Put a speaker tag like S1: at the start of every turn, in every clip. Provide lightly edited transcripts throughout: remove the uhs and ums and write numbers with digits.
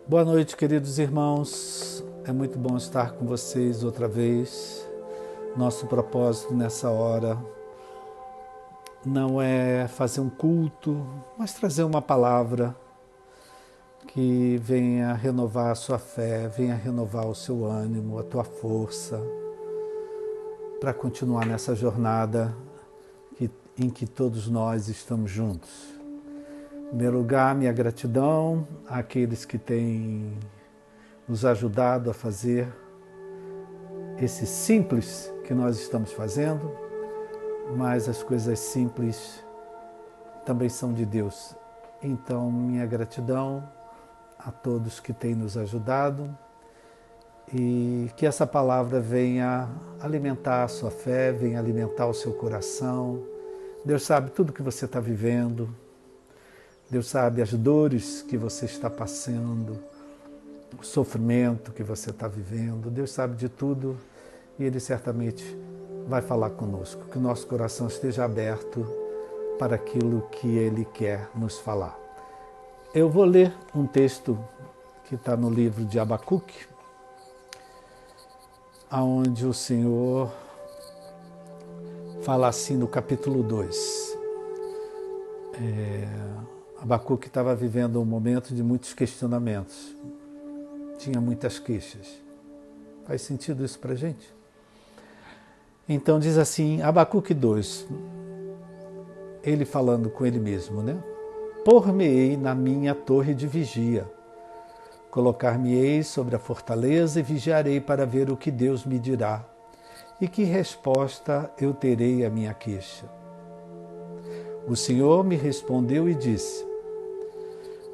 S1: Boa noite, queridos irmãos. É muito bom estar com vocês outra vez. Nosso propósito nessa hora não é fazer um culto, mas trazer uma palavra que venha renovar a sua fé, venha renovar o seu ânimo, a tua força, para continuar nessa jornada em que todos nós estamos juntos. Em primeiro lugar, minha gratidão àqueles que têm nos ajudado a fazer esse simples que nós estamos fazendo, mas as coisas simples também são de Deus. Então, minha gratidão a todos que têm nos ajudado e que essa palavra venha alimentar a sua fé, venha alimentar o seu coração. Deus sabe tudo que você está vivendo, Deus sabe as dores que você está passando, o sofrimento que você está vivendo. Deus sabe de tudo e Ele certamente vai falar conosco. Que o nosso coração esteja aberto para aquilo que Ele quer nos falar. Eu vou ler um texto que está no livro de Abacuque, onde o Senhor fala assim no capítulo 2. Abacuque estava vivendo um momento de muitos questionamentos. Tinha muitas queixas. Faz sentido isso para a gente? Então diz assim, Abacuque 2, ele falando com ele mesmo, né? Por-me-ei na minha torre de vigia, colocar-me-ei sobre a fortaleza e vigiarei para ver o que Deus me dirá e que resposta eu terei à minha queixa. O Senhor me respondeu e disse,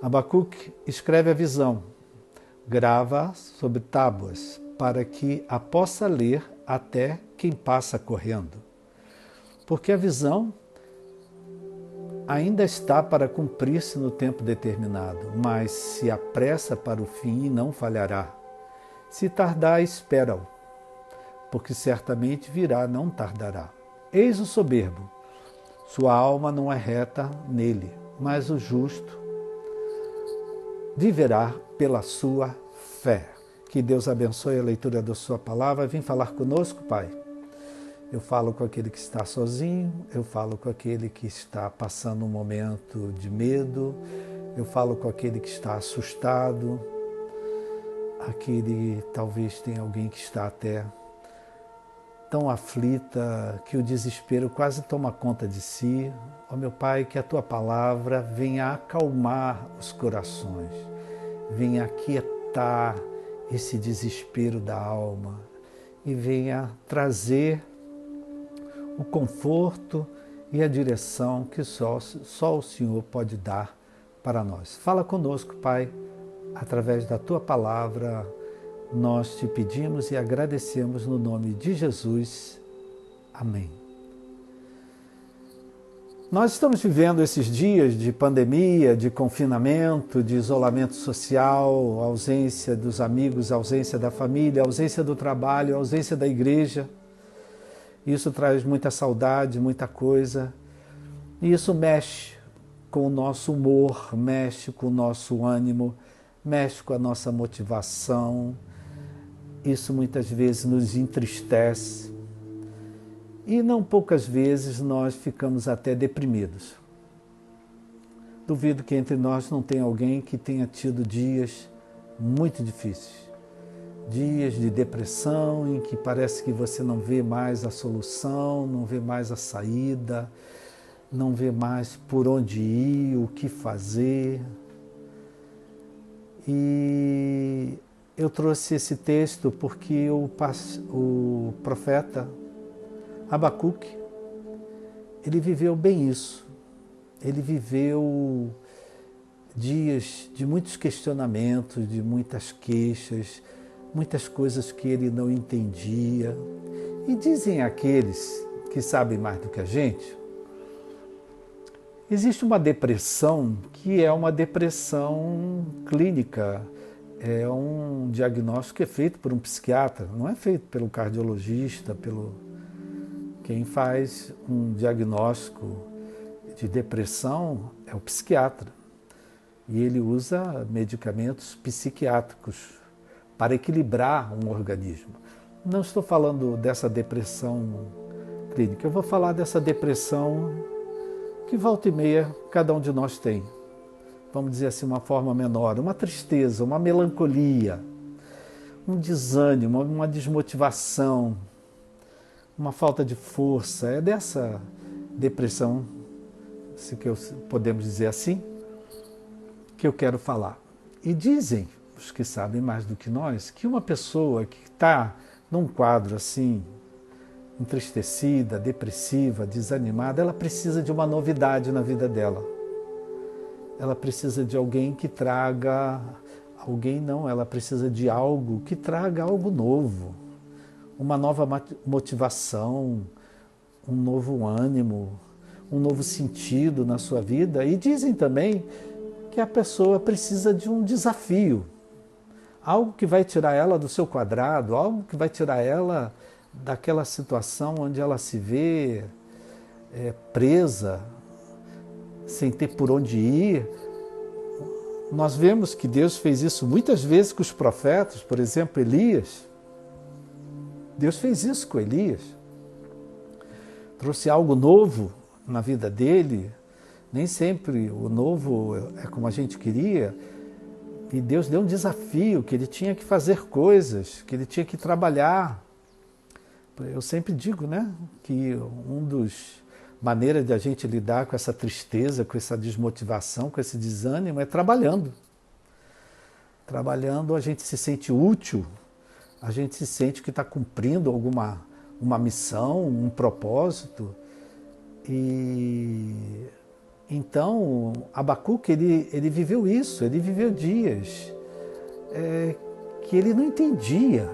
S1: Abacuque, escreve a visão, grava sobre tábuas, para que a possa ler até quem passa correndo. Porque a visão ainda está para cumprir-se no tempo determinado, mas se apressa para o fim e não falhará. Se tardar, espera-o, porque certamente virá, não tardará. Eis o soberbo, sua alma não é reta nele, mas o justo viverá pela sua fé. Que Deus abençoe a leitura da sua palavra. Vem falar conosco, Pai. Eu falo com aquele que está sozinho, eu falo com aquele que está passando um momento de medo, eu falo com aquele que está assustado, aquele talvez tenha alguém que está até tão aflita que o desespero quase toma conta de si. Ó meu Pai, que a Tua palavra venha acalmar os corações, venha aquietar esse desespero da alma e venha trazer o conforto e a direção que só o Senhor pode dar para nós. Fala conosco, Pai, através da Tua palavra. Nós te pedimos e agradecemos no nome de Jesus. Amém. Nós estamos vivendo esses dias de pandemia, de confinamento, de isolamento social, ausência dos amigos, ausência da família, ausência do trabalho, ausência da igreja. Isso traz muita saudade, muita coisa. E isso mexe com o nosso humor, mexe com o nosso ânimo, mexe com a nossa motivação. Isso muitas vezes nos entristece. E não poucas vezes nós ficamos até deprimidos. Duvido que entre nós não tenha alguém que tenha tido dias muito difíceis. Dias de depressão em que parece que você não vê mais a solução, não vê mais a saída, não vê mais por onde ir, o que fazer. E eu trouxe esse texto porque o profeta Abacuque, ele viveu bem isso. Ele viveu dias de muitos questionamentos, de muitas queixas, muitas coisas que ele não entendia. E dizem aqueles que sabem mais do que a gente, existe uma depressão que é uma depressão clínica, é um diagnóstico que é feito por um psiquiatra, não é feito pelo cardiologista, quem faz um diagnóstico de depressão é o psiquiatra. E ele usa medicamentos psiquiátricos para equilibrar um organismo. Não estou falando dessa depressão clínica, eu vou falar dessa depressão que volta e meia cada um de nós tem. Vamos dizer assim, uma forma menor, uma tristeza, uma melancolia, um desânimo, uma desmotivação, uma falta de força. É dessa depressão, se podemos dizer assim, que eu quero falar. E dizem, os que sabem mais do que nós, que uma pessoa que está num quadro assim, entristecida, depressiva, desanimada, ela precisa de uma novidade na vida dela. Ela precisa de alguém que traga... ela precisa de algo que traga algo novo, uma nova motivação, um novo ânimo, um novo sentido na sua vida. E dizem também que a pessoa precisa de um desafio, algo que vai tirar ela do seu quadrado, algo que vai tirar ela daquela situação onde ela se vê presa, sem ter por onde ir. Nós vemos que Deus fez isso muitas vezes com os profetas, por exemplo, Elias. Deus fez isso com Elias. Trouxe algo novo na vida dele. Nem sempre o novo é como a gente queria. E Deus deu um desafio, que ele tinha que fazer coisas, que ele tinha que trabalhar. Eu sempre digo, né, que maneira de a gente lidar com essa tristeza, com essa desmotivação, com esse desânimo é trabalhando. Trabalhando a gente se sente útil, a gente se sente que está cumprindo uma missão, um propósito. E então Abacuque ele viveu isso, ele viveu dias que ele não entendia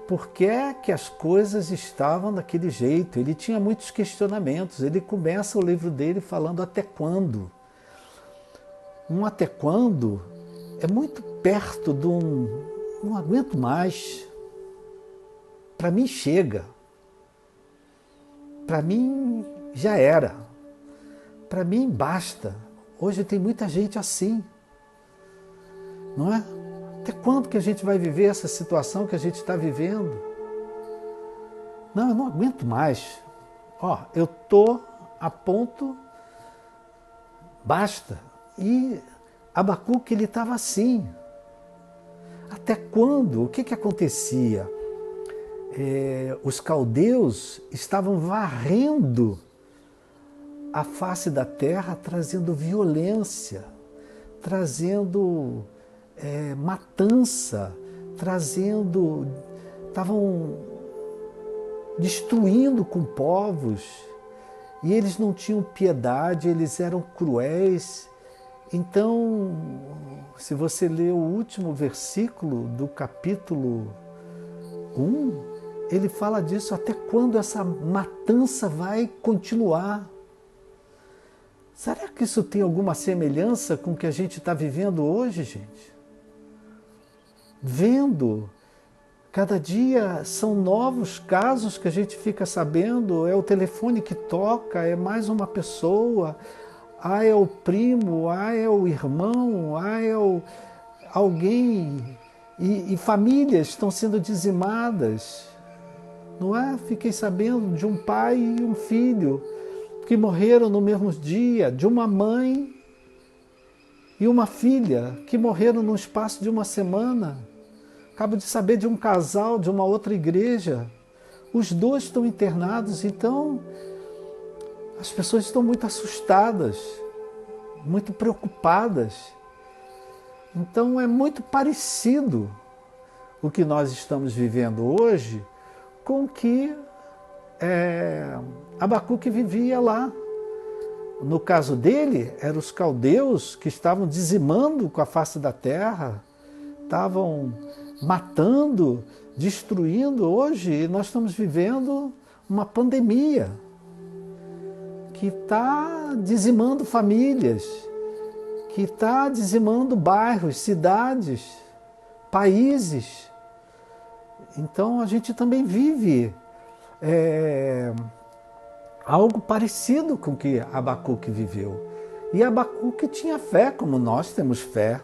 S1: por que é que as coisas estavam daquele jeito. Ele tinha muitos questionamentos. Ele começa o livro dele falando até quando. Um até quando é muito perto de não aguento mais. Para mim chega. Para mim já era. Para mim basta. Hoje tem muita gente assim. Não é? Até quando que a gente vai viver essa situação que a gente está vivendo? Não, eu não aguento mais. Eu estou a ponto, basta. E Abacuque, ele estava assim. Até quando? O que acontecia? Os caldeus estavam varrendo a face da terra, trazendo violência, trazendo matança, estavam destruindo com povos, e eles não tinham piedade, eles eram cruéis. Então, se você ler o último versículo do capítulo 1, ele fala disso, até quando essa matança vai continuar? Será que isso tem alguma semelhança com o que a gente está vivendo hoje, gente? Vendo, cada dia são novos casos que a gente fica sabendo, é o telefone que toca, é mais uma pessoa, é o primo, é o irmão, é alguém, e famílias estão sendo dizimadas, não é? Fiquei sabendo de um pai e um filho que morreram no mesmo dia, de uma mãe e uma filha que morreram no espaço de uma semana. Acabo de saber de um casal de uma outra igreja. Os dois estão internados, então as pessoas estão muito assustadas, muito preocupadas. Então é muito parecido o que nós estamos vivendo hoje com o que Abacuque vivia lá. No caso dele, eram os caldeus que estavam dizimando com a face da terra, estavam matando, destruindo. Hoje nós estamos vivendo uma pandemia que está dizimando famílias, que está dizimando bairros, cidades, países. Então a gente também vive algo parecido com o que Abacuque viveu. E Abacuque tinha fé, como nós temos fé.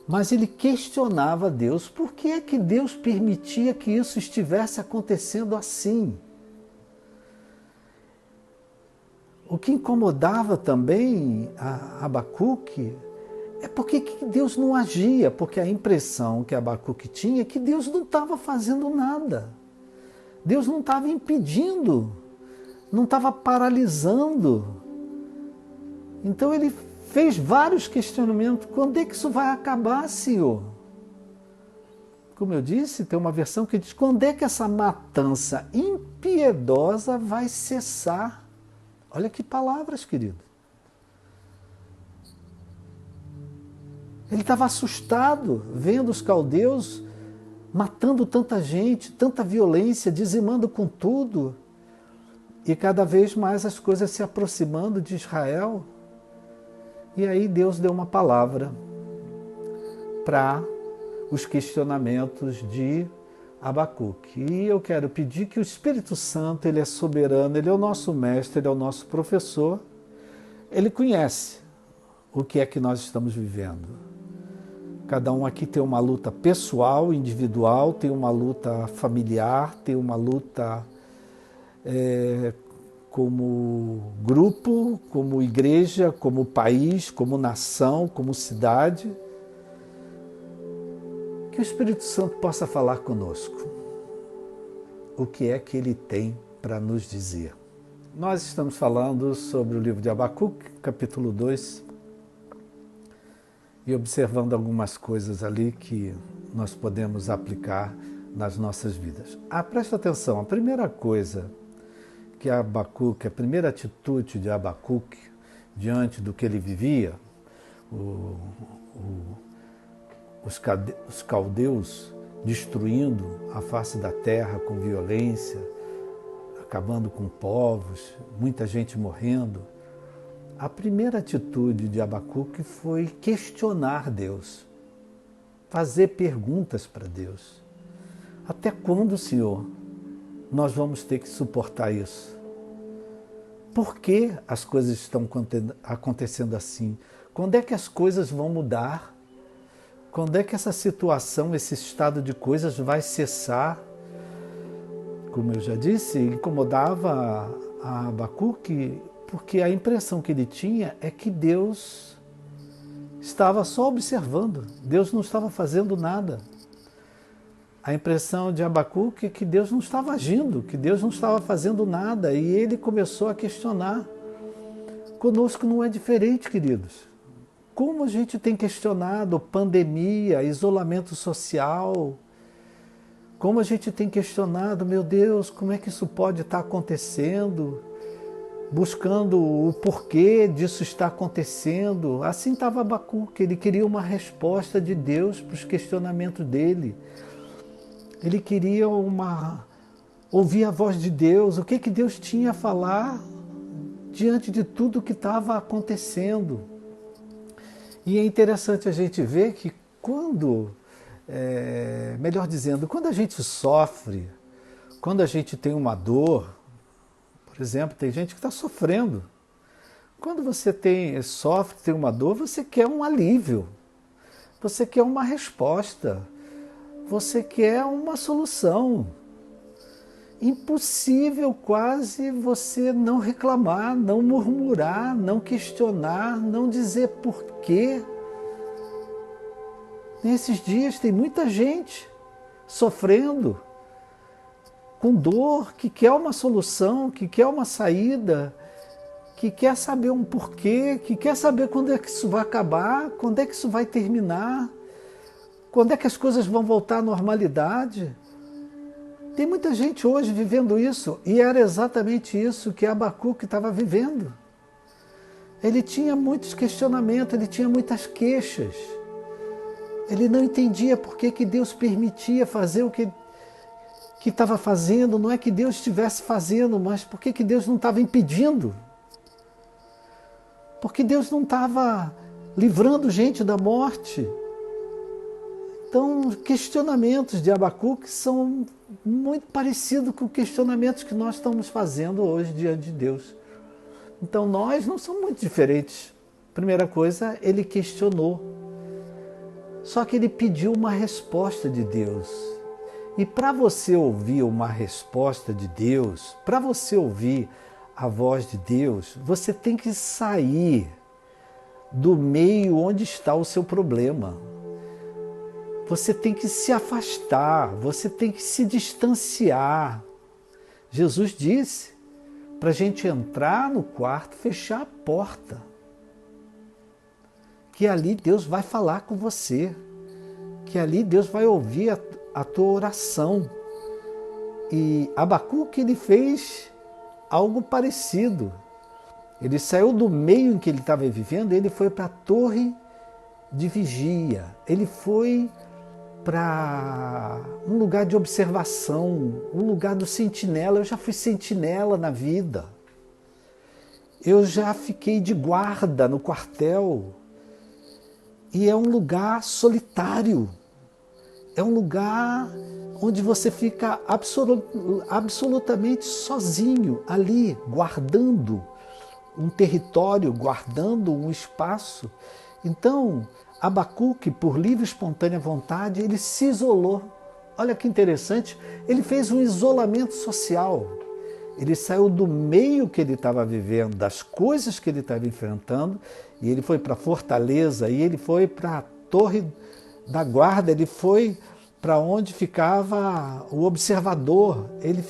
S1: Mas ele questionava Deus. Por que é que Deus permitia que isso estivesse acontecendo assim? O que incomodava também a Abacuque é porque que Deus não agia, porque a impressão que Abacuque tinha é que Deus não estava fazendo nada. Deus não estava impedindo, não estava paralisando. Então ele fez vários questionamentos. Quando é que isso vai acabar, Senhor? Como eu disse, tem uma versão que diz, quando é que essa matança impiedosa vai cessar? Olha que palavras, querido. Ele estava assustado vendo os caldeus matando tanta gente, tanta violência, dizimando com tudo. E cada vez mais as coisas se aproximando de Israel. E aí Deus deu uma palavra para os questionamentos de Abacuque. E eu quero pedir que o Espírito Santo, ele é soberano, ele é o nosso mestre, ele é o nosso professor. Ele conhece o que é que nós estamos vivendo. Cada um aqui tem uma luta pessoal, individual, tem uma luta familiar, tem uma luta como grupo, como igreja, como país, como nação, como cidade. Que o Espírito Santo possa falar conosco. O que é que ele tem para nos dizer? Nós estamos falando sobre o livro de Abacuque, capítulo 2, e observando algumas coisas ali que nós podemos aplicar nas nossas vidas. Presta atenção, a primeira coisa que Abacuque, a primeira atitude de Abacuque diante do que ele vivia, os caldeus destruindo a face da terra com violência, acabando com povos, muita gente morrendo. A primeira atitude de Abacuque foi questionar Deus, fazer perguntas para Deus. Até quando, Senhor, nós vamos ter que suportar isso? Por que as coisas estão acontecendo assim? Quando é que as coisas vão mudar? Quando é que essa situação, esse estado de coisas vai cessar? Como eu já disse, incomodava a Abacuque, porque a impressão que ele tinha é que Deus estava só observando, Deus não estava fazendo nada. A impressão de Abacuque é que Deus não estava agindo, que Deus não estava fazendo nada, e ele começou a questionar. Conosco não é diferente, queridos. Como a gente tem questionado pandemia, isolamento social, como a gente tem questionado, meu Deus, como é que isso pode estar acontecendo? Buscando o porquê disso estar acontecendo. Assim estava Abacuque, ele queria uma resposta de Deus para os questionamentos dele. Ele queria ouvir a voz de Deus, o que Deus tinha a falar diante de tudo que estava acontecendo. E é interessante a gente ver que quando a gente sofre, quando a gente tem uma dor, por exemplo, tem gente que está sofrendo. Quando você sofre, tem uma dor, você quer um alívio, você quer uma resposta, você quer uma solução. Impossível quase você não reclamar, não murmurar, não questionar, não dizer porquê. Nesses dias tem muita gente sofrendo, com dor, que quer uma solução, que quer uma saída, que quer saber um porquê, que quer saber quando é que isso vai acabar, quando é que isso vai terminar, quando é que as coisas vão voltar à normalidade. Tem muita gente hoje vivendo isso, e era exatamente isso que Abacuque estava vivendo. Ele tinha muitos questionamentos, ele tinha muitas queixas. Ele não entendia por que Deus permitia fazer o que estava fazendo. Não é que Deus estivesse fazendo, mas por que Deus não estava impedindo? Porque Deus não estava livrando gente da morte. Então, questionamentos de Abacuque são muito parecidos com questionamentos que nós estamos fazendo hoje diante de Deus. Então nós não somos muito diferentes. Primeira coisa, ele questionou. Só que ele pediu uma resposta de Deus. E para você ouvir uma resposta de Deus, para você ouvir a voz de Deus, você tem que sair do meio onde está o seu problema. Você tem que se afastar, você tem que se distanciar. Jesus disse para a gente entrar no quarto, fechar a porta, que ali Deus vai falar com você, que ali Deus vai ouvir a tua oração. E Abacuque, ele fez algo parecido. Ele saiu do meio em que ele estava vivendo, ele foi para a torre de vigia, ele foi para um lugar de observação, um lugar do sentinela. Eu já fui sentinela na vida. Eu já fiquei de guarda no quartel. E é um lugar solitário. É um lugar onde você fica absolutamente sozinho ali, guardando um território, guardando um espaço. Então, Abacuque, por livre e espontânea vontade, ele se isolou. Olha que interessante, ele fez um isolamento social. Ele saiu do meio que ele estava vivendo, das coisas que ele estava enfrentando, e ele foi para a fortaleza, e ele foi para a torre da guarda, ele foi para onde ficava o observador. Ele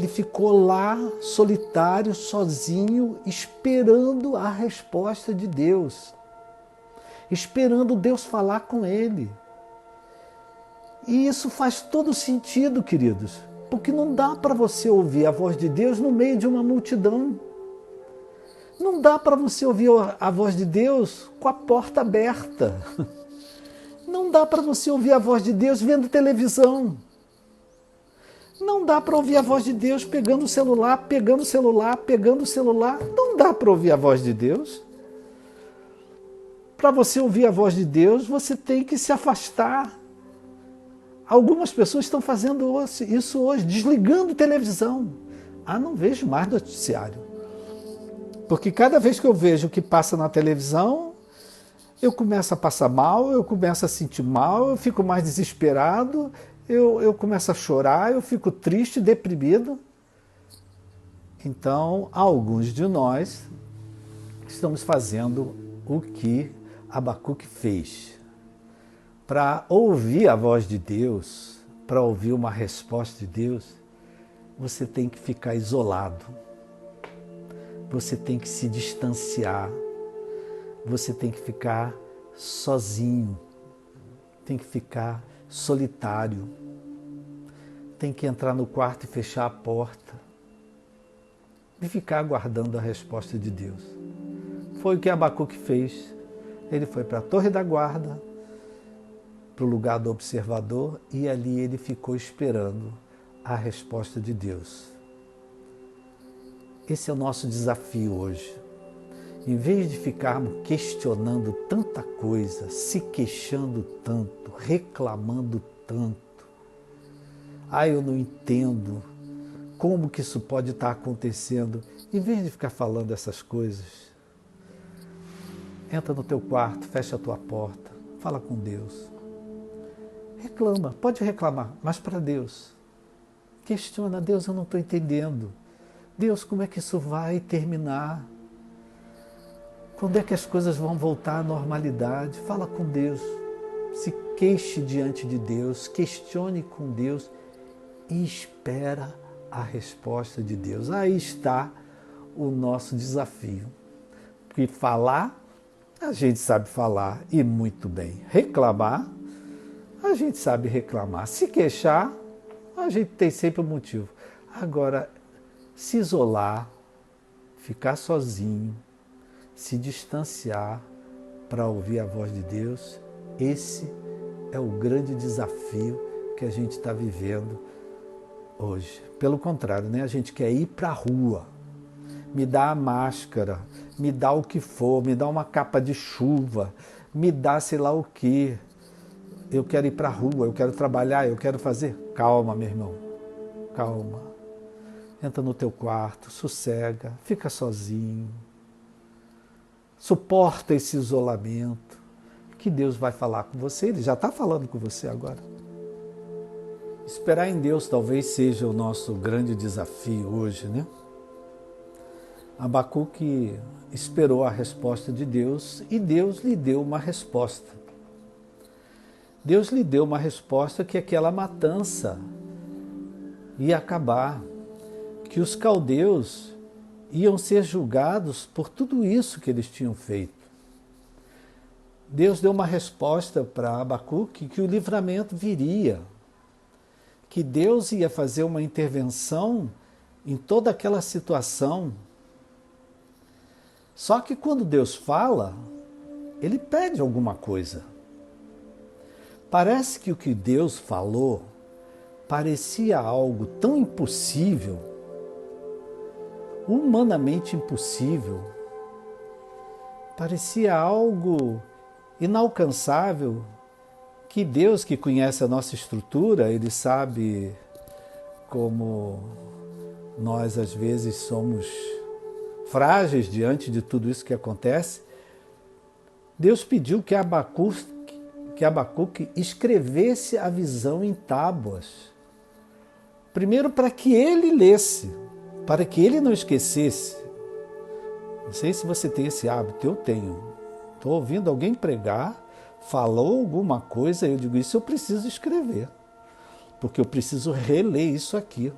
S1: ficou lá, solitário, sozinho, esperando a resposta de Deus. Esperando Deus falar com ele. E isso faz todo sentido, queridos, porque não dá para você ouvir a voz de Deus no meio de uma multidão. Não dá para você ouvir a voz de Deus com a porta aberta. Não dá para você ouvir a voz de Deus vendo televisão. Não dá para ouvir a voz de Deus pegando o celular. Não dá para ouvir a voz de Deus. Para você ouvir a voz de Deus, você tem que se afastar. Algumas pessoas estão fazendo isso hoje, desligando televisão. Não vejo mais noticiário. Porque cada vez que eu vejo o que passa na televisão, eu começo a passar mal, eu começo a sentir mal, eu fico mais desesperado, eu começo a chorar, eu fico triste, deprimido. Então, alguns de nós estamos fazendo o que Abacuque fez. Para ouvir a voz de Deus, para ouvir uma resposta de Deus, você tem que ficar isolado. Você tem que se distanciar. Você tem que ficar sozinho. Tem que ficar solitário. Tem que entrar no quarto e fechar a porta. E ficar aguardando a resposta de Deus. Foi o que Abacuque fez. Ele foi para a torre da guarda, para o lugar do observador, e ali ele ficou esperando a resposta de Deus. Esse é o nosso desafio hoje. Em vez de ficarmos questionando tanta coisa, se queixando tanto, reclamando tanto, eu não entendo como que isso pode estar acontecendo. Em vez de ficar falando essas coisas, entra no teu quarto, fecha a tua porta, fala com Deus. Reclama, pode reclamar, mas para Deus. Questiona, Deus, eu não estou entendendo. Deus, como é que isso vai terminar? Quando é que as coisas vão voltar à normalidade? Fala com Deus. Se queixe diante de Deus, questione com Deus e espera a resposta de Deus. Aí está o nosso desafio. Porque falar, a gente sabe falar e muito bem. Reclamar, a gente sabe reclamar. Se queixar, a gente tem sempre um motivo. Agora, se isolar, ficar sozinho, se distanciar para ouvir a voz de Deus, esse é o grande desafio que a gente está vivendo hoje. Pelo contrário, né? A gente quer ir para a rua. Me dá a máscara, me dá o que for, me dá uma capa de chuva, me dá sei lá o que. Eu quero ir para a rua, eu quero trabalhar, eu quero fazer. Calma, meu irmão, calma. Entra no teu quarto, sossega, fica sozinho. Suporta esse isolamento, que Deus vai falar com você. Ele já está falando com você agora. Esperar em Deus talvez seja o nosso grande desafio hoje, né? Abacuque esperou a resposta de Deus e Deus lhe deu uma resposta. Deus lhe deu uma resposta que aquela matança ia acabar, que os caldeus iam ser julgados por tudo isso que eles tinham feito. Deus deu uma resposta para Abacuque que o livramento viria, que Deus ia fazer uma intervenção em toda aquela situação. Só que quando Deus fala, Ele pede alguma coisa. Parece que o que Deus falou parecia algo tão impossível, humanamente impossível, parecia algo inalcançável, que Deus, que conhece a nossa estrutura, Ele sabe como nós às vezes somos frágeis diante de tudo isso que acontece. Deus pediu que Abacuque escrevesse a visão em tábuas. Primeiro para que ele lesse, para que ele não esquecesse. Não sei se você tem esse hábito, eu tenho. Estou ouvindo alguém pregar, falou alguma coisa, eu digo, isso eu preciso escrever, porque eu preciso reler isso aqui.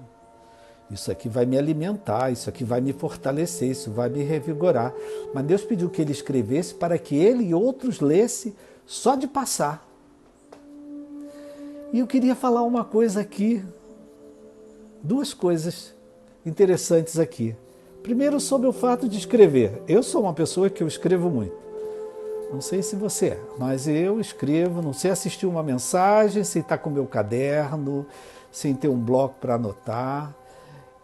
S1: Isso aqui vai me alimentar, isso aqui vai me fortalecer, isso vai me revigorar. Mas Deus pediu que ele escrevesse para que ele e outros lessem só de passar. E eu queria falar uma coisa aqui, duas coisas interessantes aqui. Primeiro, sobre o fato de escrever. Eu sou uma pessoa que eu escrevo muito. Não sei se você é, mas eu escrevo, não sei assistir uma mensagem sem estar com o meu caderno, sem ter um bloco para anotar.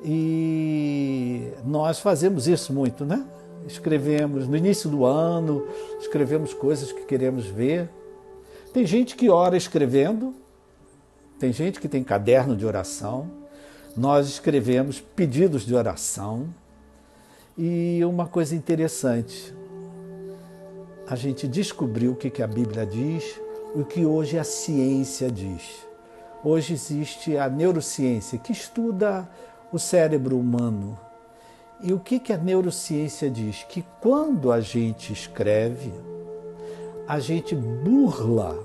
S1: E nós fazemos isso muito, né? Escrevemos no início do ano, escrevemos coisas que queremos ver. Tem gente que ora escrevendo, tem gente que tem caderno de oração. Nós escrevemos pedidos de oração. E uma coisa interessante, a gente descobriu o que a Bíblia diz, o que hoje a ciência diz. Hoje existe a neurociência, que estuda o cérebro humano. E o que a neurociência diz? Que quando a gente escreve, a gente burla,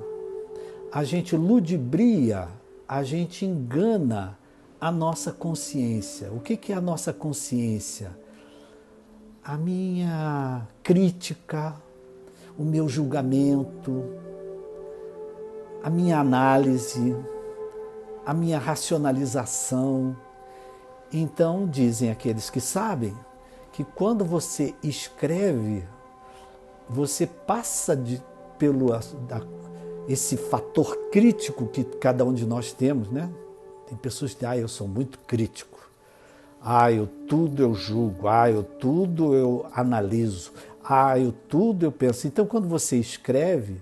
S1: a gente ludibria, a gente engana a nossa consciência. O que é a nossa consciência? A minha crítica, o meu julgamento, a minha análise, a minha racionalização. Então, dizem aqueles que sabem, que quando você escreve, você passa pelo esse fator crítico que cada um de nós temos, né? Tem pessoas que dizem, eu sou muito crítico. Tudo eu julgo, tudo eu analiso, tudo eu penso. Então, quando você escreve,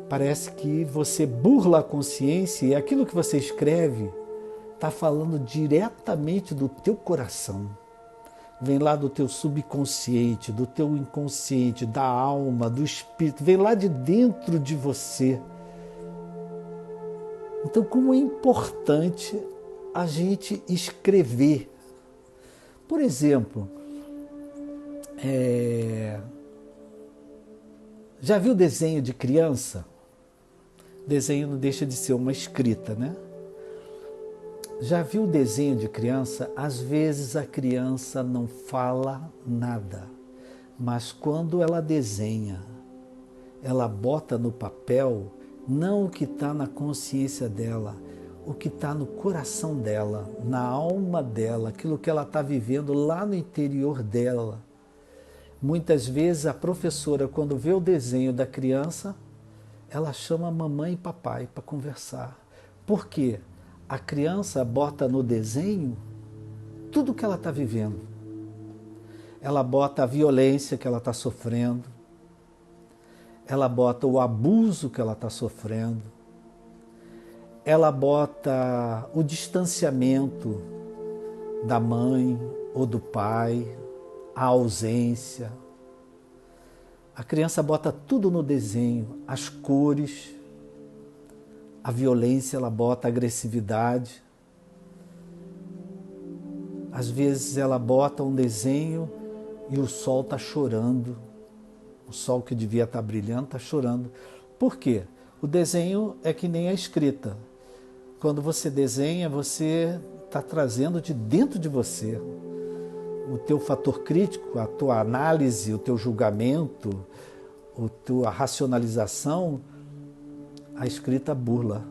S1: parece que você burla a consciência e aquilo que você escreve está falando diretamente do teu coração. Vem lá do teu subconsciente, do teu inconsciente, da alma, do espírito, vem lá de dentro de você. Então, como é importante a gente escrever. Por exemplo, já viu desenho de criança? Desenho não deixa de ser uma escrita, né? Já viu o desenho de criança? Às vezes a criança não fala nada, mas quando ela desenha, ela bota no papel não o que está na consciência dela, o que está no coração dela, na alma dela, aquilo que ela está vivendo lá no interior dela. Muitas vezes a professora, quando vê o desenho da criança, ela chama a mamãe e papai para conversar. Por quê? A criança bota no desenho tudo o que ela está vivendo. Ela bota a violência que ela está sofrendo, ela bota o abuso que ela está sofrendo, ela bota o distanciamento da mãe ou do pai, a ausência. A criança bota tudo no desenho, as cores, a violência, ela bota a agressividade. Às vezes ela bota um desenho e o sol está chorando. O sol que devia estar brilhando está chorando. Por quê? O desenho é que nem a escrita. Quando você desenha, você está trazendo de dentro de você o teu fator crítico, a tua análise, o teu julgamento, a tua racionalização. A escrita burla.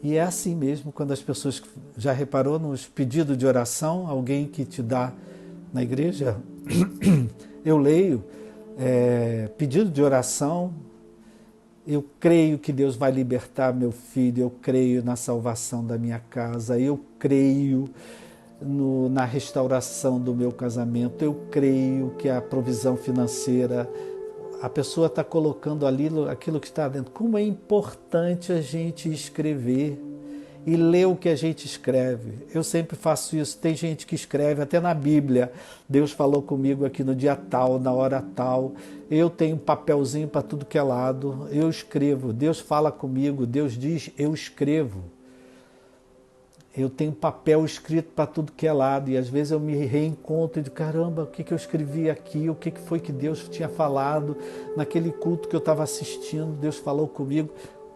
S1: E é assim mesmo quando as pessoas, já reparou nos pedidos de oração, alguém que te dá na igreja, eu leio, pedido de oração, eu creio que Deus vai libertar meu filho, eu creio na salvação da minha casa, eu creio na restauração do meu casamento, eu creio que a provisão financeira, a pessoa está colocando ali aquilo que está dentro. Como é importante a gente escrever e ler o que a gente escreve. Eu sempre faço isso. Tem gente que escreve até na Bíblia. Deus falou comigo aqui no dia tal, na hora tal. Eu tenho um papelzinho para tudo que é lado. Eu escrevo. Deus fala comigo. Deus diz, eu escrevo. Eu tenho papel escrito para tudo que é lado e às vezes eu me reencontro e digo, caramba, o que eu escrevi aqui? O que foi que Deus tinha falado naquele culto que eu estava assistindo? Deus falou comigo.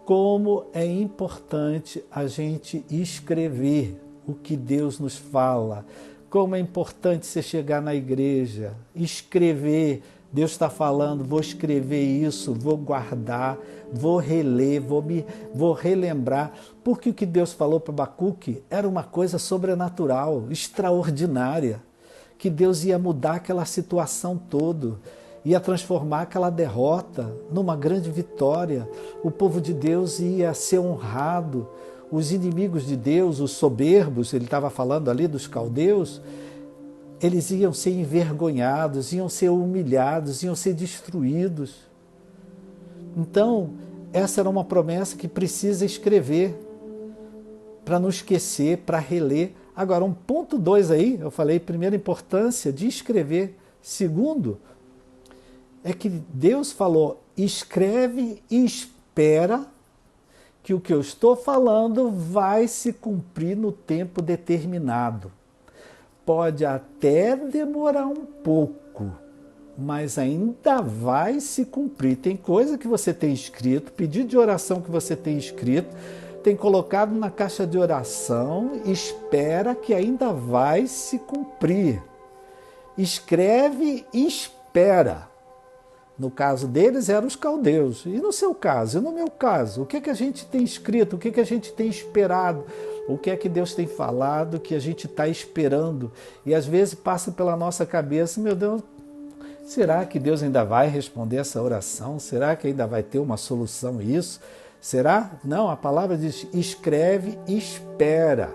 S1: Como é importante a gente escrever o que Deus nos fala. Como é importante você chegar na igreja, escrever. Deus está falando, vou escrever isso, vou guardar, vou reler, vou relembrar, porque o que Deus falou para Abacuque era uma coisa sobrenatural, extraordinária, que Deus ia mudar aquela situação toda, ia transformar aquela derrota numa grande vitória, o povo de Deus ia ser honrado, os inimigos de Deus, os soberbos, ele estava falando ali dos caldeus, eles iam ser envergonhados, iam ser humilhados, iam ser destruídos. Então, essa era uma promessa que precisa escrever, para não esquecer, para reler. Agora, 1.2 aí, eu falei, primeira importância de escrever. Segundo, é que Deus falou, escreve e espera que o que eu estou falando vai se cumprir no tempo determinado. Pode até demorar um pouco, mas ainda vai se cumprir. Tem coisa que você tem escrito, pedido de oração que você tem escrito, tem colocado na caixa de oração, espera que ainda vai se cumprir. Escreve e espera. No caso deles eram os caldeus. E no seu caso, e no meu caso, o que a gente tem escrito, o que a gente tem esperado? O que é que Deus tem falado que a gente está esperando? E às vezes passa pela nossa cabeça, meu Deus, será que Deus ainda vai responder essa oração? Será que ainda vai ter uma solução a isso? Será? Não, a palavra diz, escreve e espera.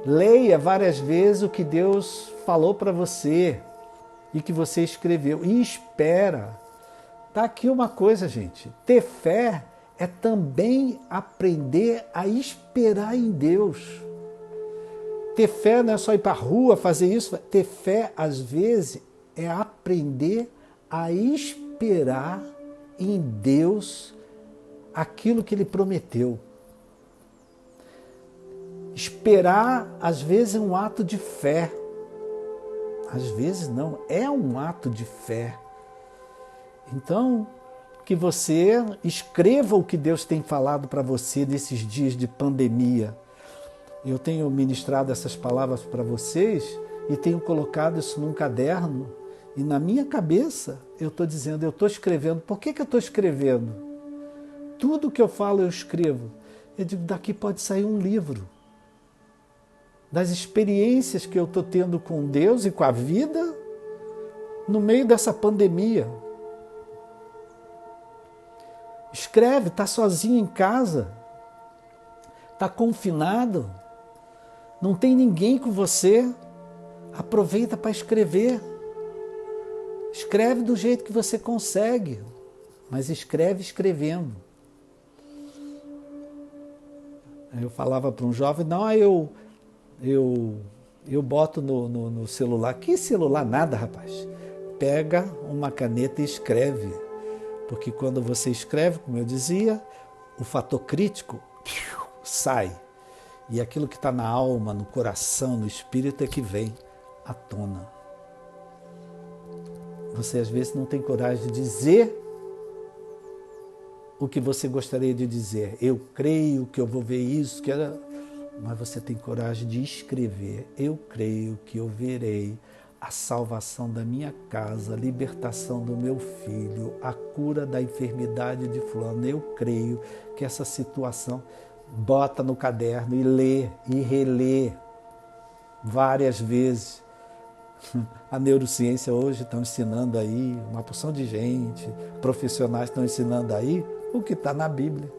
S1: Leia várias vezes o que Deus falou para você e que você escreveu. E espera. Está aqui uma coisa, gente. Ter fé é também aprender a esperar em Deus. Ter fé não é só ir para a rua fazer isso. Ter fé, às vezes, é aprender a esperar em Deus aquilo que Ele prometeu. Esperar, às vezes, é um ato de fé. Às vezes não, é um ato de fé. Então, que você escreva o que Deus tem falado para você nesses dias de pandemia. Eu tenho ministrado essas palavras para vocês e tenho colocado isso num caderno e na minha cabeça eu estou dizendo, eu estou escrevendo. Por que eu estou escrevendo? Tudo que eu falo eu escrevo. Eu digo, daqui pode sair um livro. Das experiências que eu estou tendo com Deus e com a vida no meio dessa pandemia. Escreve, está sozinho em casa, está confinado, não tem ninguém com você, aproveita para escrever. Escreve do jeito que você consegue, mas escreve escrevendo. Eu falava para um jovem, não, eu Eu boto no celular. Que celular? Nada, rapaz. Pega uma caneta e escreve. Porque quando você escreve, como eu dizia, o fator crítico sai. E aquilo que está na alma, no coração, no espírito é que vem à tona. Você às vezes não tem coragem de dizer o que você gostaria de dizer. Eu creio que eu vou ver isso, mas você tem coragem de escrever. Eu creio que eu verei a salvação da minha casa, a libertação do meu filho, a cura da enfermidade de fulano. Eu creio que essa situação, bota no caderno e lê e relê várias vezes. A neurociência hoje está ensinando aí, uma porção de gente, profissionais estão ensinando aí o que está na Bíblia.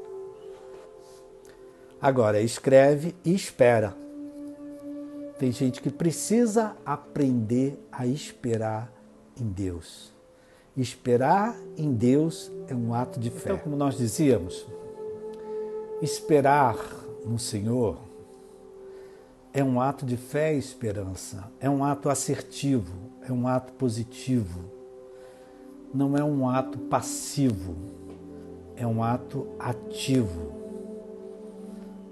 S1: Agora, escreve e espera. Tem gente que precisa aprender a esperar em Deus. Esperar em Deus é um ato de fé. Então, como nós dizíamos, esperar no Senhor é um ato de fé e esperança. É um ato assertivo, é um ato positivo. Não é um ato passivo, é um ato ativo.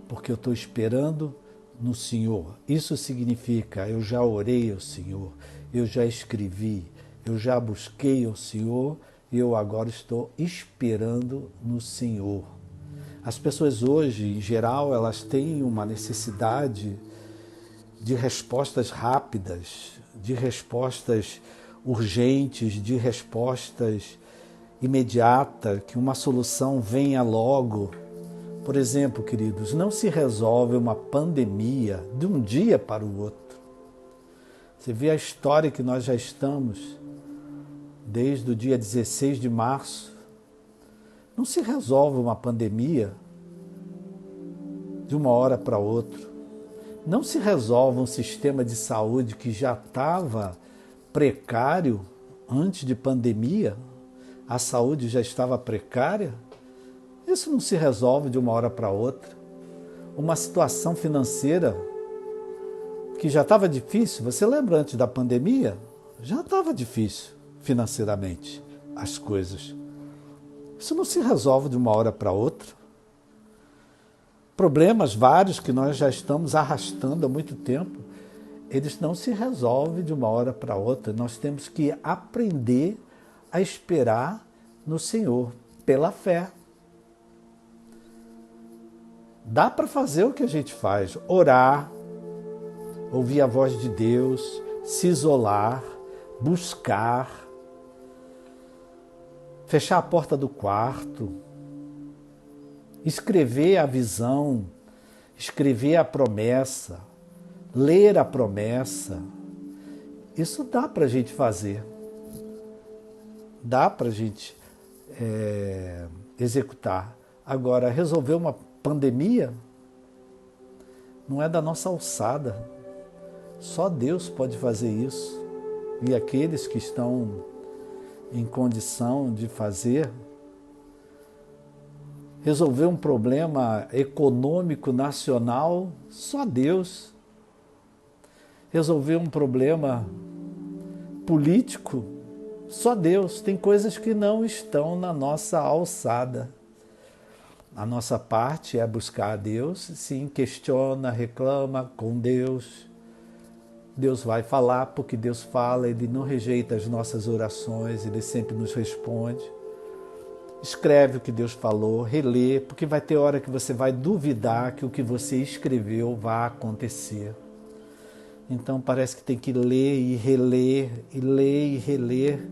S1: Porque eu estou esperando no Senhor. Isso significa, eu já orei ao Senhor, eu já escrevi, eu já busquei ao Senhor e eu agora estou esperando no Senhor. As pessoas hoje, em geral, elas têm uma necessidade de respostas rápidas, de respostas urgentes, de respostas imediatas, que uma solução venha logo. Por exemplo, queridos, não se resolve uma pandemia de um dia para o outro. Você vê a história que nós já estamos desde o dia 16 de março. Não se resolve uma pandemia de uma hora para outra. Não se resolve um sistema de saúde que já estava precário antes de pandemia. A saúde já estava precária. Isso não se resolve de uma hora para outra. Uma situação financeira que já estava difícil, você lembra antes da pandemia? Já estava difícil financeiramente as coisas. Isso não se resolve de uma hora para outra. Problemas vários que nós já estamos arrastando há muito tempo, eles não se resolvem de uma hora para outra. Nós temos que aprender a esperar no Senhor, pela fé. Dá para fazer o que a gente faz, orar, ouvir a voz de Deus, se isolar, buscar, fechar a porta do quarto, escrever a visão, escrever a promessa, ler a promessa. Isso dá para a gente fazer. Dá para a gente executar. Agora, resolver uma pandemia não é da nossa alçada. Só Deus pode fazer isso. E aqueles que estão em condição de fazer, resolver um problema econômico nacional, só Deus. Resolver um problema político, só Deus. Tem coisas que não estão na nossa alçada. A nossa parte é buscar a Deus, sim, questiona, reclama com Deus. Deus vai falar porque Deus fala, Ele não rejeita as nossas orações, Ele sempre nos responde. Escreve o que Deus falou, relê, porque vai ter hora que você vai duvidar que o que você escreveu vai acontecer. Então parece que tem que ler e reler, e ler e reler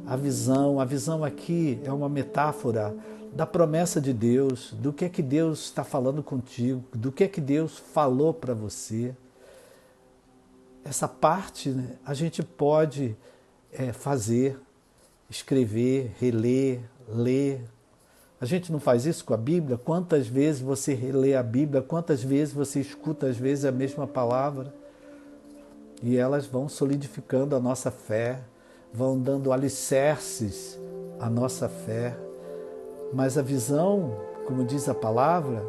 S1: a visão. A visão aqui é uma metáfora da promessa de Deus, do que é que Deus está falando contigo, do que é que Deus falou para você. Essa parte, né, a gente pode fazer, escrever, reler, ler. A gente não faz isso com a Bíblia? Quantas vezes você relê a Bíblia? Quantas vezes você escuta, às vezes, a mesma palavra? E elas vão solidificando a nossa fé, vão dando alicerces à nossa fé. Mas a visão, como diz a palavra,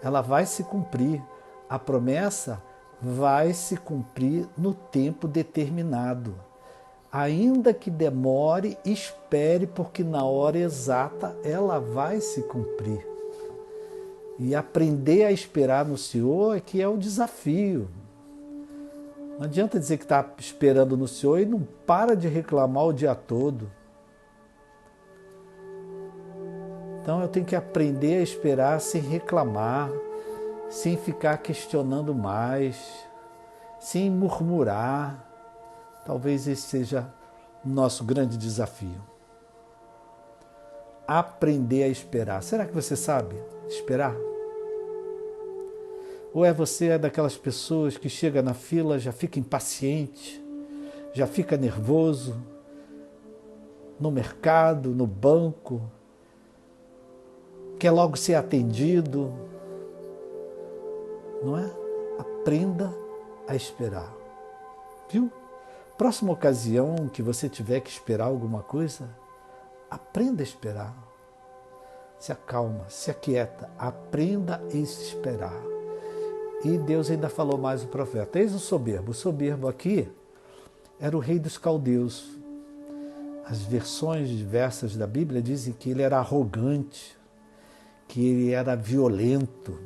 S1: ela vai se cumprir. A promessa vai se cumprir no tempo determinado. Ainda que demore, espere, porque na hora exata ela vai se cumprir. E aprender a esperar no Senhor é que é o desafio. Não adianta dizer que está esperando no Senhor e não para de reclamar o dia todo. Então eu tenho que aprender a esperar sem reclamar, sem ficar questionando mais, sem murmurar. Talvez esse seja o nosso grande desafio. Aprender a esperar. Será que você sabe esperar? Ou você é daquelas pessoas que chega na fila, já fica impaciente, já fica nervoso, no mercado, no banco, quer logo ser atendido? Não é? Aprenda a esperar. Viu? Próxima ocasião que você tiver que esperar alguma coisa, aprenda a esperar. Se acalma, se aquieta, aprenda a esperar. E Deus ainda falou mais o profeta. Eis o soberbo. O soberbo aqui era o rei dos caldeus. As versões diversas da Bíblia dizem que ele era arrogante, que ele era violento,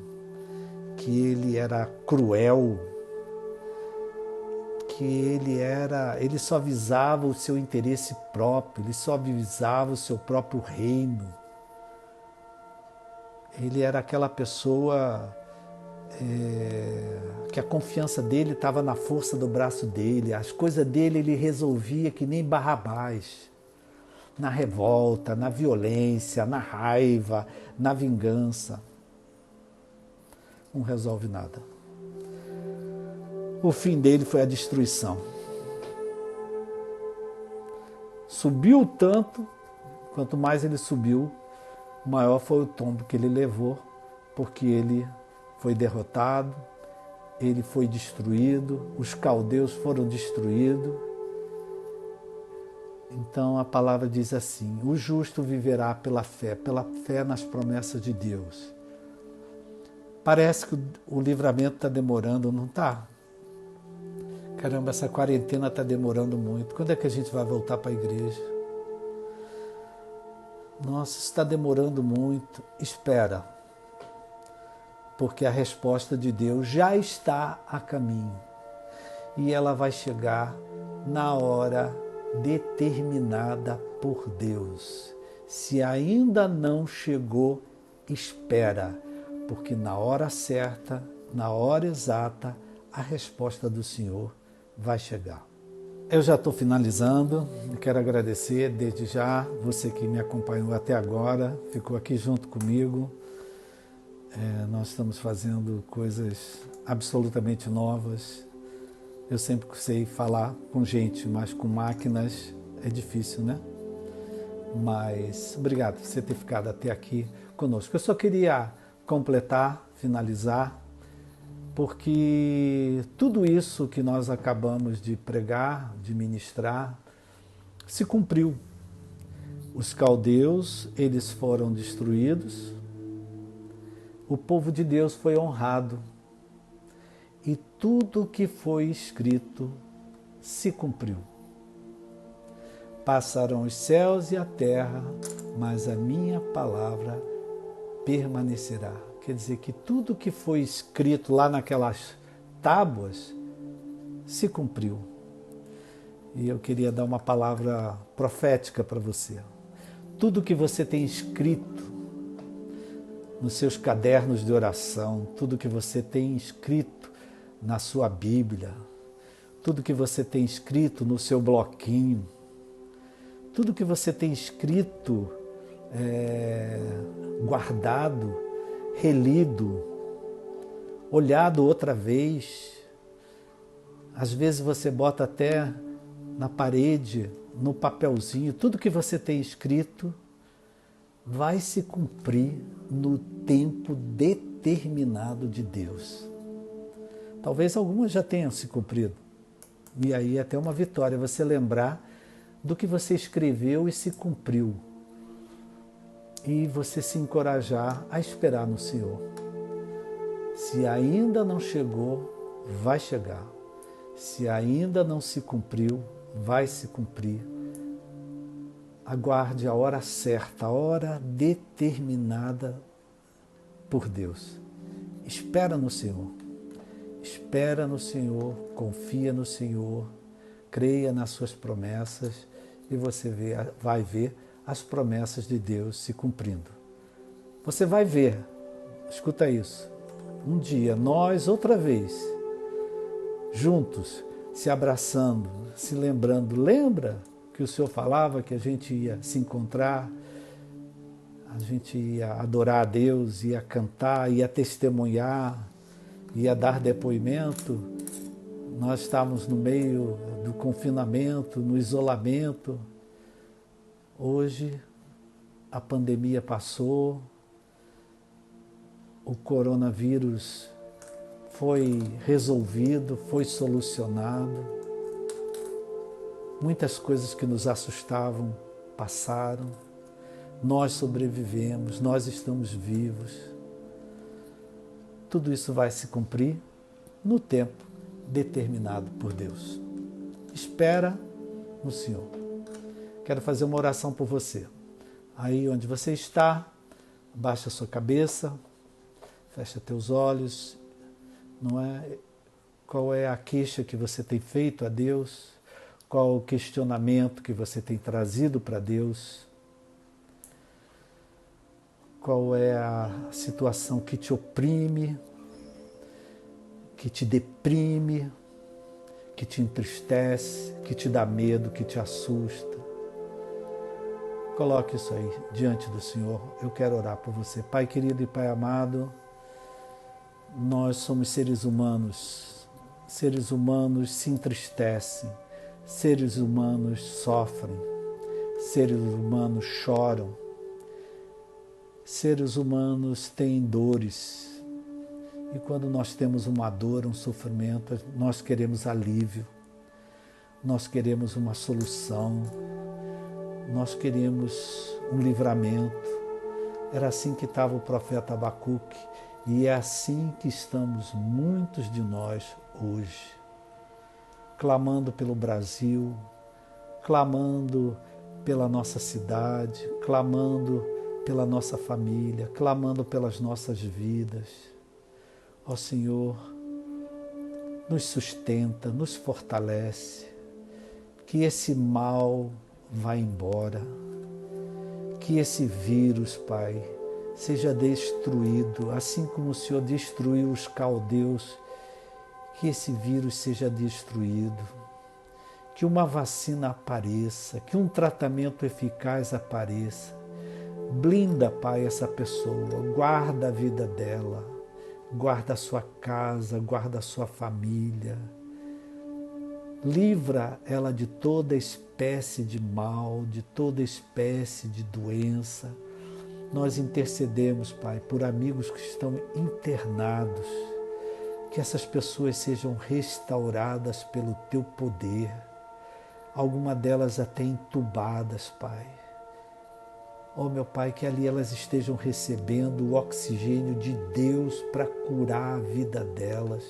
S1: que ele era cruel, que ele só visava o seu interesse próprio, ele só visava o seu próprio reino. Ele era aquela pessoa que a confiança dele estava na força do braço dele, as coisas dele ele resolvia que nem Barrabás, na revolta, na violência, na raiva, na vingança. Não resolve nada. O fim dele foi a destruição. Subiu tanto, quanto mais ele subiu, maior foi o tombo que ele levou, porque ele foi derrotado, ele foi destruído, os caldeus foram destruídos. Então a palavra diz assim: o justo viverá pela fé nas promessas de Deus. Parece que o livramento está demorando, não está? Caramba, essa quarentena está demorando muito. Quando é que a gente vai voltar para a igreja? Nossa, está demorando muito. Espera. Porque a resposta de Deus já está a caminho. E ela vai chegar na hora determinada por Deus. Se ainda não chegou, espera. Porque na hora certa, na hora exata, a resposta do Senhor vai chegar. Eu já estou finalizando. Quero agradecer desde já você que me acompanhou até agora, ficou aqui junto comigo. Nós estamos fazendo coisas absolutamente novas. Eu sempre sei falar com gente, mas com máquinas é difícil, né? Mas obrigado por você ter ficado até aqui conosco. Eu só queria completar, finalizar, porque tudo isso que nós acabamos de pregar, de ministrar, se cumpriu. Os caldeus, eles foram destruídos, o povo de Deus foi honrado e tudo que foi escrito se cumpriu. Passarão os céus e a terra, mas a minha palavra permanecerá. Quer dizer que tudo que foi escrito lá naquelas tábuas se cumpriu. E eu queria dar uma palavra profética para você. Tudo que você tem escrito nos seus cadernos de oração, tudo que você tem escrito na sua Bíblia, tudo que você tem escrito no seu bloquinho, tudo que você tem escrito, guardado, relido, olhado outra vez. Às vezes você bota até na parede, no papelzinho, tudo que você tem escrito vai se cumprir no tempo determinado de Deus. Talvez algumas já tenham se cumprido. E aí até uma vitória, você lembrar do que você escreveu e se cumpriu. E você se encorajar a esperar no Senhor. Se ainda não chegou, vai chegar. Se ainda não se cumpriu, vai se cumprir. Aguarde a hora certa, a hora determinada por Deus. Espera no Senhor. Espera no Senhor, confia no Senhor, creia nas suas promessas e você vai ver as promessas de Deus se cumprindo. Você vai ver, escuta isso, um dia nós outra vez, juntos, se abraçando, se lembrando, lembra que o Senhor falava que a gente ia se encontrar, a gente ia adorar a Deus, ia cantar, ia testemunhar, ia dar depoimento. Nós estávamos no meio do confinamento, no isolamento. Hoje a pandemia passou, o coronavírus foi resolvido, foi solucionado. Muitas coisas que nos assustavam passaram. Nós sobrevivemos, nós estamos vivos. Tudo isso vai se cumprir no tempo determinado por Deus. Espera no Senhor. Quero fazer uma oração por você. Aí onde você está, abaixa a sua cabeça, fecha teus olhos. Não é? Qual é a queixa que você tem feito a Deus? Qual o questionamento que você tem trazido para Deus? Qual é a situação que te oprime, que te deprime, que te entristece, que te dá medo, que te assusta? Coloque isso aí diante do Senhor. Eu quero orar por você. Pai querido e Pai amado, nós somos seres humanos. Seres humanos se entristecem, seres humanos sofrem, seres humanos choram. Seres humanos têm dores e quando nós temos uma dor, um sofrimento, nós queremos alívio, nós queremos uma solução, nós queremos um livramento. Era assim que estava o profeta Abacuque e é assim que estamos muitos de nós hoje, clamando pelo Brasil, clamando pela nossa cidade, clamando pela nossa família, clamando pelas nossas vidas. Ó Senhor, nos sustenta, nos fortalece, que esse mal vá embora, que esse vírus, Pai, seja destruído, assim como o Senhor destruiu os caldeus, que esse vírus seja destruído, que uma vacina apareça, que um tratamento eficaz apareça. Blinda, Pai, essa pessoa, guarda a vida dela, guarda a sua casa, guarda a sua família. Livra ela de toda espécie de mal, de toda espécie de doença. Nós intercedemos, Pai, por amigos que estão internados, que essas pessoas sejam restauradas pelo Teu poder, alguma delas até entubadas, Pai. Ó meu Pai, que ali elas estejam recebendo o oxigênio de Deus para curar a vida delas,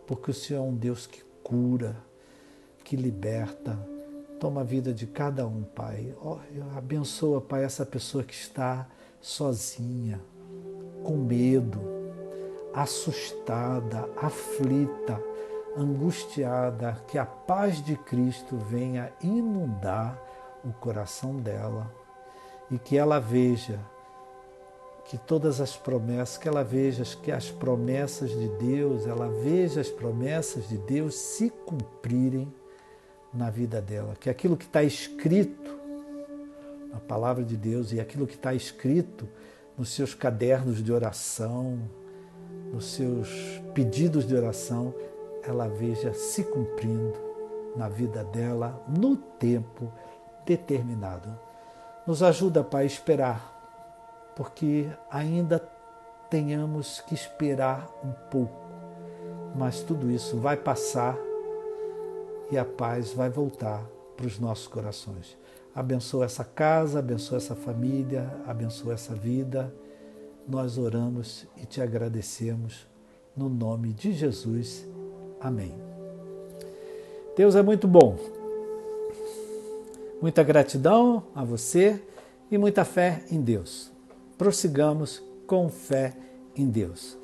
S1: porque o Senhor é um Deus que cura, que liberta. Toma a vida de cada um, Pai. Ó, abençoa, Pai, essa pessoa que está sozinha, com medo, assustada, aflita, angustiada, que a paz de Cristo venha inundar o coração dela. E que ela veja que todas as promessas, que ela veja que as promessas de Deus, ela veja as promessas de Deus se cumprirem na vida dela. Que aquilo que está escrito na palavra de Deus e aquilo que está escrito nos seus cadernos de oração, nos seus pedidos de oração, ela veja se cumprindo na vida dela no tempo determinado. Nos ajuda, Pai, a esperar, porque ainda tenhamos que esperar um pouco, mas tudo isso vai passar e a paz vai voltar para os nossos corações. Abençoa essa casa, abençoa essa família, abençoa essa vida. Nós oramos e te agradecemos no nome de Jesus Amém. Deus é muito bom. Muita gratidão a você e muita fé em Deus. Prossigamos com fé em Deus.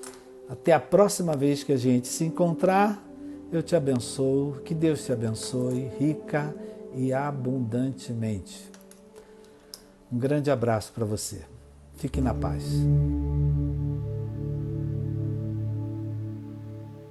S1: Até a próxima vez que a gente se encontrar, eu te abençoo, que Deus te abençoe rica e abundantemente. Um grande abraço para você. Fique na paz.